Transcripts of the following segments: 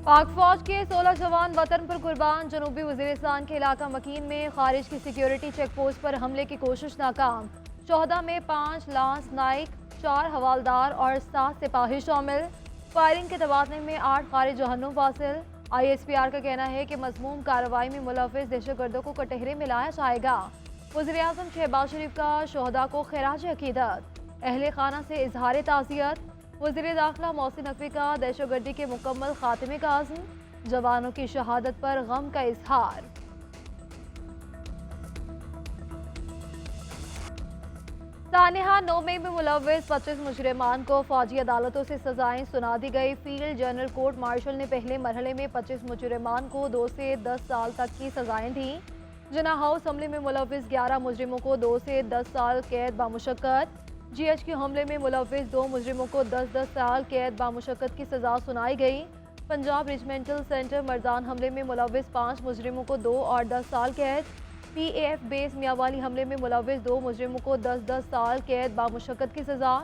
पाक फौज के 16 जवान वतन पर कुर्बान। जनूबी वजीरिस्तान के इलाका मकीन में खारिज की सिक्योरिटी चेक पोस्ट पर हमले की कोशिश नाकाम। शोहदा में 5 लांस नाइक, 4 हवालदार और 7 सिपाही शामिल। फायरिंग के तबादले में 8 खारिज जहन्नुम फासिल। ISPR का कहना है कि मजमूम कार्रवाई में मुलविस दहशतगर्दों को कटहरे में लाया जाएगा। वज़ीर आज़म शहबाज शरीफ का शोहदा को खिराज अकीदत। अहले खाना से इजहार ताज़ियत। वज़ीर दाखिला मोहसिन नकवी का दहशतगर्दी के मुकम्मल खात्मे का आज़म। जवानों की शहादत पर गम का इजहार। सानेहा 9 मई में मुलविस 25 मुजरिमान को फौजी अदालतों से सजाएं सुना दी गई। फील्ड जनरल कोर्ट मार्शल ने पहले मरहले में 25 मुजरिमान को 2 से 10 साल तक की सजाएं दी। जना हाउस हमले में मुलविस 11 मुजरिमों को 2 से 10 साल कैद बामुशक्कत। GHQ हमले में मुलविस 2 मुजरिमों को 10-10 साल कैद बामुशक्कत की सजा सुनाई गई। पंजाब रेजिमेंटल सेंटर मरजान हमले में मुलविस 5 मुजरिमों को 2 और 10 साल कैद। PAF बेस मियांवाली हमले में मुलविस 2 मुजरिमों को 10-10 साल कैद बामुशक्कत की सजा।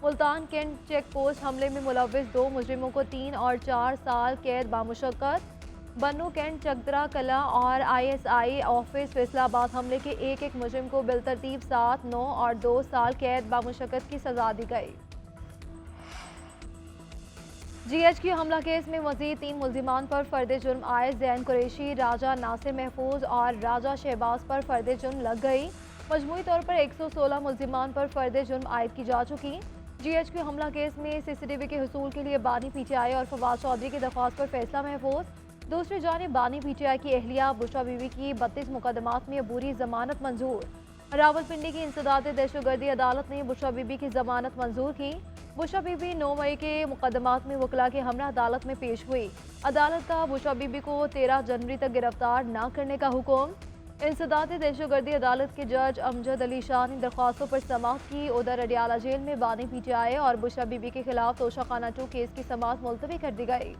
मुल्तान कैंट चेक पोस्ट हमले में मुलविस 2 मुजरिमों को 3 और 4 साल कैद बामुशक्कत। बन्नू कैंट चकदरा कला और ISI ऑफिस फैसलाबाद हमले के एक मुजरिम को बिलतरतीब 7, 9 और 2 साल कैद बामुशक्कत की सजा दी गई। GHQ हमला केस में मजीद 3 मुल्जिमान पर फर्द जुर्म आयद। जैन कुरैशी, राजा नासिर महफूज और राजा शहबाज पर फर्द जुर्म लग गई। मजमूई तौर पर 116 मुल्जिमान पर फर्द जुर्म आयद की जा चुकी। GHQ हमला केस में CCTV के हुसूल के लिए बानी PTI और फवाद चौधरी की दरख्वास्त पर फैसला महफूज। दूसरी जानिब बानी PTI की अहलिया बुशरा बीबी की 32 मुकदमात में अबूरी जमानत मंजूर। रावलपिंडी की इंसदाद दहशतगर्दी अदालत ने बुशरा बीबी की जमानत मंजूर की। बुशरा बीबी 9 मई के मुकदमात में वकला के हमरा अदालत में पेश हुई। अदालत का बुशरा बीबी को 13 जनवरी तक गिरफ्तार न करने का हुक्म। इंसदाद दहशतगर्दी अदालत के जज अमजद अली शाह ने दरख्वास्तों पर समाअत की। उधर अडियाला जेल में बानी PTI और बुशरा बीबी के खिलाफ तोशाखाना 2 केस की समाअत मुलतवी कर दी गई।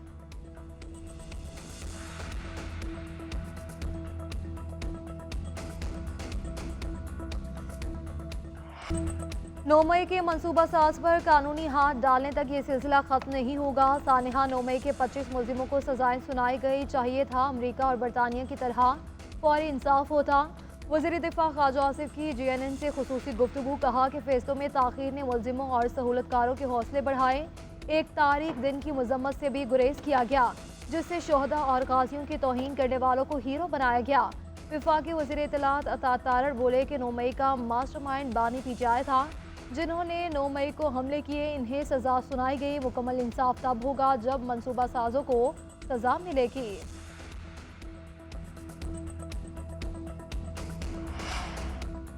नौ मई के मनसूबा साज पर कानूनी हाथ डालने तक ये सिलसिला खत्म नहीं होगा। सानेहा 9 मई के 25 मुल्जिमों को सजाएं सुनाई गई। चाहिए था अमेरिका और बरतानिया की तरह फौरी इंसाफ होता। वज़ीर दिफा ख्वाजा आसिफ की GNN से खुसूसी गुफ्तगू। कहा कि फैसलों में ताख़ीर ने मुल्जिमों और सहूलतकारों के हौसले बढ़ाए। एक तारीख दिन की मजम्मत से भी गुरेज किया गया, जिससे शोहदा और गाजियों की तौहीन करने वालों को हीरो बनाया गया। वफाकी वज़ीर इत्तलात अता तारड़ बोले कि 9 मई का मास्टरमाइंड बानी PTI था, जिन्होंने 9 मई को हमले किए। इन्हें सजा सुनाई गई। मुकम्मल इंसाफ तब होगा जब मनसूबा साजों को सजा मिलेगी।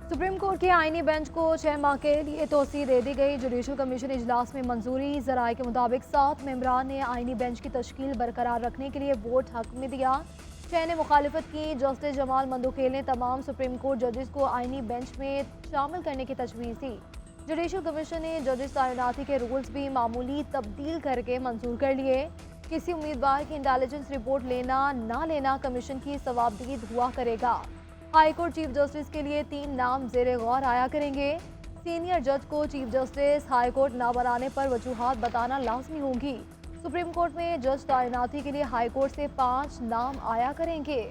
सुप्रीम कोर्ट के आईनी बेंच को 6 माह के लिए तोसी दे दी गई। जुडिशल कमीशन इजलास में मंजूरी। जराये के मुताबिक 7 मेंबरान ने आईनी बेंच की तश्कील बरकरार रखने के लिए वोट हक में दिया। 6 ने मुखालिफत की। जस्टिस जमाल मंदोखेल ने तमाम सुप्रीम कोर्ट जजेस को आईनी बेंच में शामिल करने की तजवीज़ दी। जुडिशल कमीशन ने जजेस तैनाती के रूल्स भी मामूली तब्दील करके मंजूर कर लिए। किसी उम्मीदवार की इंटेलिजेंस रिपोर्ट लेना ना लेना कमीशन की सवाबदीद हुआ करेगा। हाई कोर्ट चीफ जस्टिस के लिए 3 नाम ज़ेरे गौर आया करेंगे। सीनियर जज को चीफ जस्टिस हाई कोर्ट ना बनाने पर वजूहात बताना लाजमी होगी। सुप्रीम कोर्ट में जज तैनाती के लिए हाई कोर्ट से 5 नाम आया करेंगे।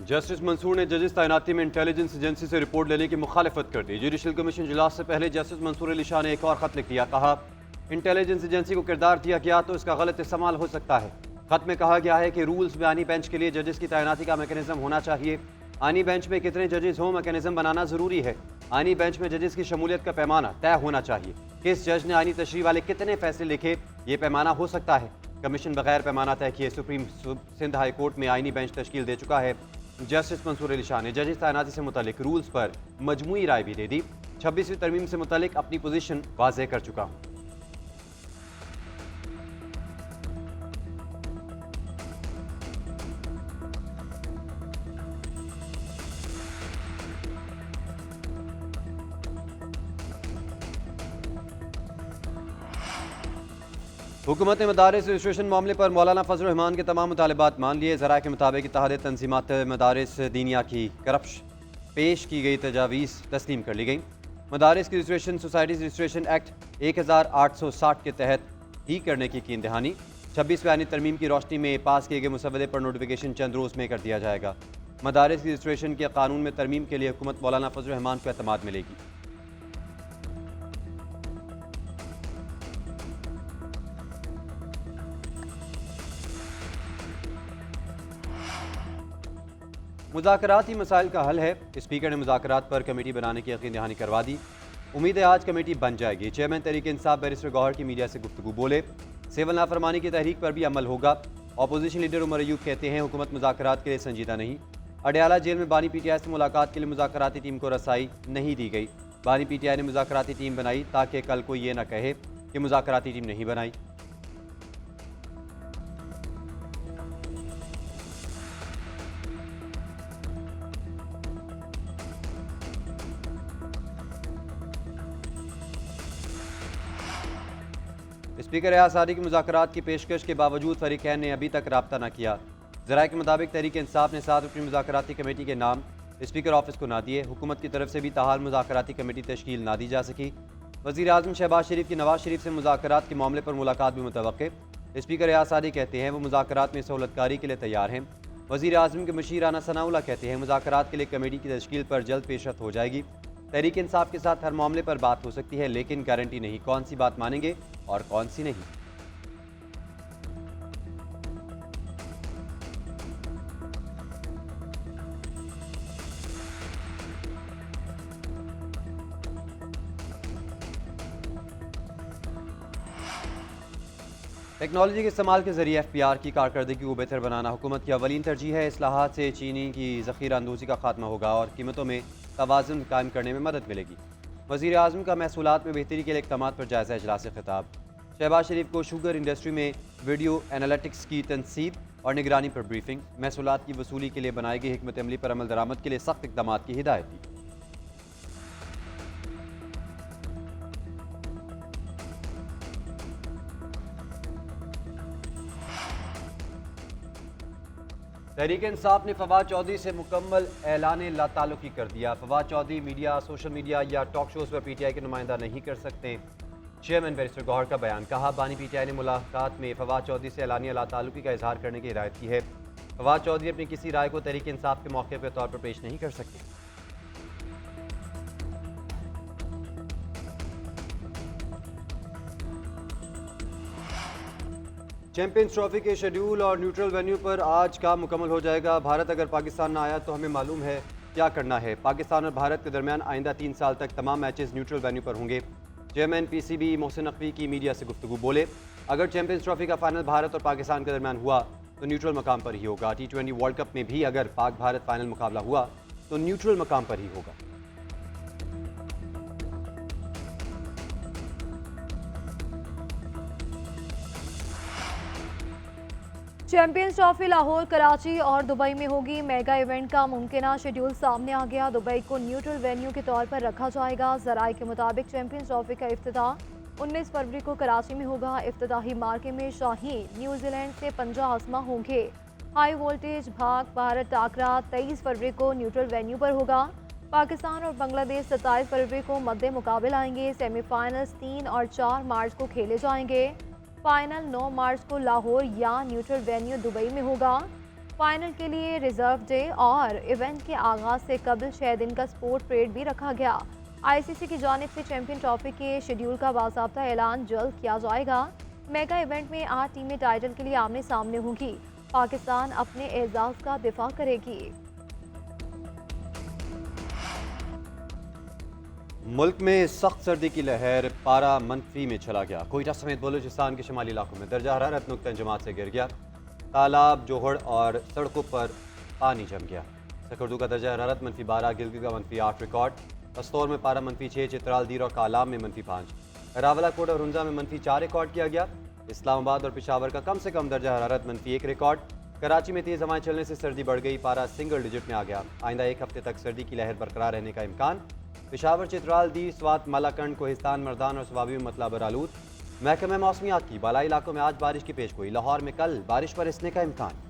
जस्टिस मंसूर ने जजेस तैनाती में इंटेलिजेंस एजेंसी से रिपोर्ट लेने की मुखालिफत कर दी। जुडिशल कमीशन इजलास से पहले जस्टिस मंसूर अली शाह ने एक और खत लिख दिया। कहा, इंटेलिजेंस एजेंसी को किरदार दिया गया तो इसका गलत इस्तेमाल हो सकता है। खत में कहा गया है कि रूल्स में आनी बेंच के लिए जजेस की तैनाती का मैकेनिज्म होना चाहिए। आनी बेंच में कितने जजेस हों मैकेनिज्म बनाना जरूरी है। आनी बेंच में जजेस की शमूलियत का पैमाना तय होना चाहिए। किस जज ने आनी तशरीह वाले कितने फैसले लिखे, ये पैमाना हो सकता है। कमीशन बगैर पैमाना तय किए सुप्रीम सिंध हाई कोर्ट में आईनी बेंच तश्कील दे चुका है। जस्टिस मंसूर अली शाह ने जजेस तैनाती से मुतालिक रूल्स पर मजमूई राय भी दे दी। 26वीं तरमीम से मुतालिक अपनी पोजीशन वाज़ेह कर चुका हूँ। हुकूमत ने मदारिस रजिस्ट्रेशन मामले पर मौलाना फजल रहमान के तमाम मुतालबात मान लिए। ज़राए के मुताबिक इत्तेहाद तंजीमात मदारिस दीनिया की करप्श पेश की गई तजावीज़ तस्लीम कर ली गई। मदारिस की रजिस्ट्रेशन सोसाइटीज़ रजिस्ट्रेशन एक्ट 1860 के तहत ही करने की कीन दहानी। 26 बयानी तरमीम की रोशनी में पास किए गए मुसवदे पर नोटिफिकेशन चंद रोज़ में कर दिया जाएगा। मदारिस की रजिस्ट्रेशन के कानून में तरमीम के लिए हुकूमत मौलाना फजल रहमान को एतमाद मिलेगी। मुज़ाकराती मसाइल का हल है। स्पीकर ने मुज़ाकरात पर कमेटी बनाने की यकीन दहानी करवा दी। उम्मीद है आज कमेटी बन जाएगी। चेयरमैन तहरीक इंसाफ बैरिस्टर गौहर की मीडिया से गुफ्तगू बोले। सिविल नाफरमानी की तहरीक पर भी अमल होगा। अपोजिशन लीडर उमर अयूब कहते हैं हुकूमत मुज़ाकरात के लिए संजीदा नहीं। अडयाला जेल में बानी पीटीआई से मुलाकात के लिए मुज़ाकराती टीम को रसाई नहीं दी गई। बानी पीटीआई ने मुज़ाकराती टीम बनाई ताकि कल कोई ये न कहे कि मुज़ाकराती टीम नहीं बनाई। स्पीकर आसादी की मुज़ाकरात की पेशकश के बावजूद फरीकैन ने अभी तक रब्ता न किया। ज़राए के मुताबिक तहरीक इंसाफ ने 7 रुकनी मुज़ाकराती कमेटी के नाम स्पीकर ऑफिस को ना दिए। हुकूमत की तरफ से भी ताहाल मुज़ाकराती कमेटी तश्कील ना दी जा सकी। वज़ीर आज़म शहबाज शरीफ की नवाज शरीफ से मुज़ाकरात के मामले पर मुलाकात भी मुतवक्के। स्पीकर आसादी कहते हैं वो मुज़ाकरात में सहूलतकारी के लिए तैयार हैं। वज़ीर आज़म के मशीर राना सनाउल्लाह कहते हैं मुज़ाकरात के लिए कमेटी की तश्कील पर जल्द पेशरफ्त हो जाएगी। तहरीक इंसाफ के साथ हर मामले पर बात हो सकती है, लेकिन गारंटी नहीं कौन सी बात मानेंगे और कौन सी नहीं। टेक्नोलॉजी के इस्तेमाल के जरिए FPR की कारकर्दगी को बेहतर बनाना हुकूमत की अवलीन तरजीह है। इस्लाहात से चीनी की ज़ख़ीरा अंदोज़ी का खात्मा होगा और कीमतों में तवाज़ुन कायम करने में मदद मिलेगी। वज़ीर आज़म का महसूलात में बेहतरी के लिए इक़दामात पर जायज़ा इजलास खिताब। शहबाज शरीफ को शुगर इंडस्ट्री में वीडियो एनालिटिक्स की तनसीब और निगरानी पर ब्रीफिंग। महसूलात की वसूली के लिए बनाई गई हिकमत अमली पर अमल दरामद के लिए सख्त इक़दामात की हिदायत दी। तहरीक इंसाफ ने फवाद चौधरी से मुकम्मल ऐलान लाताल्लुकी कर दिया। Fawad Chaudhry media, social media या टॉक शोज़ पर PTI के नुमाइंदा नहीं कर सकते। चेयरमैन बैरिस्टर गौहर का बयान। कहा बानी PTI ने मुलाकात में फवाद चौधरी से ऐलानिया लाताल्लुकी का इजहार करने की हिदायत की है। फवाद चौधरी अपनी किसी राय को तहरीक इंसाफ के मौके के तौर पर पेश नहीं कर सकते। चैंपियंस ट्रॉफी के शेड्यूल और न्यूट्रल वेन्यू पर आज काम मुकम्मल हो जाएगा। भारत अगर पाकिस्तान ना आया तो हमें मालूम है क्या करना है। पाकिस्तान और भारत के दरमियान आइंदा 3 साल तक तमाम मैचेस न्यूट्रल वेन्यू पर होंगे। चेयरमैन PCB मोहसिन नकवी की मीडिया से गुफ्तगू बोले। अगर चैंपियंस ट्रॉफी का फाइनल भारत और पाकिस्तान के दरमियान हुआ तो न्यूट्रल मकाम पर ही होगा। T20 वर्ल्ड कप में भी अगर पाक भारत फाइनल मुकाबला हुआ तो न्यूट्रल मकाम पर ही होगा। चैंपियंस ट्रॉफी लाहौर, कराची और दुबई में होगी। मेगा इवेंट का मुमकिन शेड्यूल सामने आ गया। दुबई को न्यूट्रल वेन्यू के तौर पर रखा जाएगा। ज़राए के मुताबिक चैंपियंस ट्रॉफी का इफ्तिताह 19 फरवरी को कराची में होगा। इफ्तिताही मार्के में शाहीन न्यूजीलैंड से पंजा आसमा होंगे। हाई वोल्टेज भाग भारत टाकरा 23 फरवरी को न्यूट्रल वेन्यू पर होगा। पाकिस्तान और बांग्लादेश 27 फरवरी को मद्दे मुकाबले आएंगे। सेमीफाइनल्स 3 और 4 मार्च को खेले जाएंगे। फाइनल 9 मार्च को लाहौर या न्यूट्रल वेन्यू दुबई में होगा। फाइनल के लिए रिजर्व डे और इवेंट के आगाज से कबल 6 दिन का स्पोर्ट परेड भी रखा गया। ICC की जानिब से चैंपियन ट्रॉफी के शेड्यूल का बाकायदा ऐलान जल्द किया जाएगा। मेगा इवेंट में 8 टीमें टाइटल के लिए आमने सामने होंगी। पाकिस्तान अपने एजाज का दिफा करेगी। मुल्क में सख्त सर्दी की लहर, पारा मनफी में चला गया। कोयटा समेत बलूचिस्तान के शुमाली इलाकों में दर्जा हरारत नुक्ता जमात से गिर गया। तालाब, जोहड़ और सड़कों पर पानी जम गया। सकरदू का दर्जा हरारत -12, गिलगित का -8 रिकॉर्ड। पस्तौर में पारा -6, चित्राल, दीर और कालाब में -5, रावलाकोट और रुंजा में -4 रिकॉर्ड किया गया। इस्लामाबाद और पेशावर का कम से कम दर्जा हरारत -1 रिकॉर्ड। कराची में तेज़ हवाएं चलने से सर्दी बढ़ गई। पारा सिंगल डिजिट में आ गया। आइंदा 1 हफ्ते तक सर्दी की लहर बरकरार रहने का इम्कान। पेशावर, चित्राल, दी, स्वात, मालाकंड, कोहिस्तान, मर्दान और स्वाबी में मतला बरालूद। महकमा मौसमियात की बालाई इलाकों में आज बारिश की पेशगोई। लाहौर में कल बारिश बरसने का इम्कान।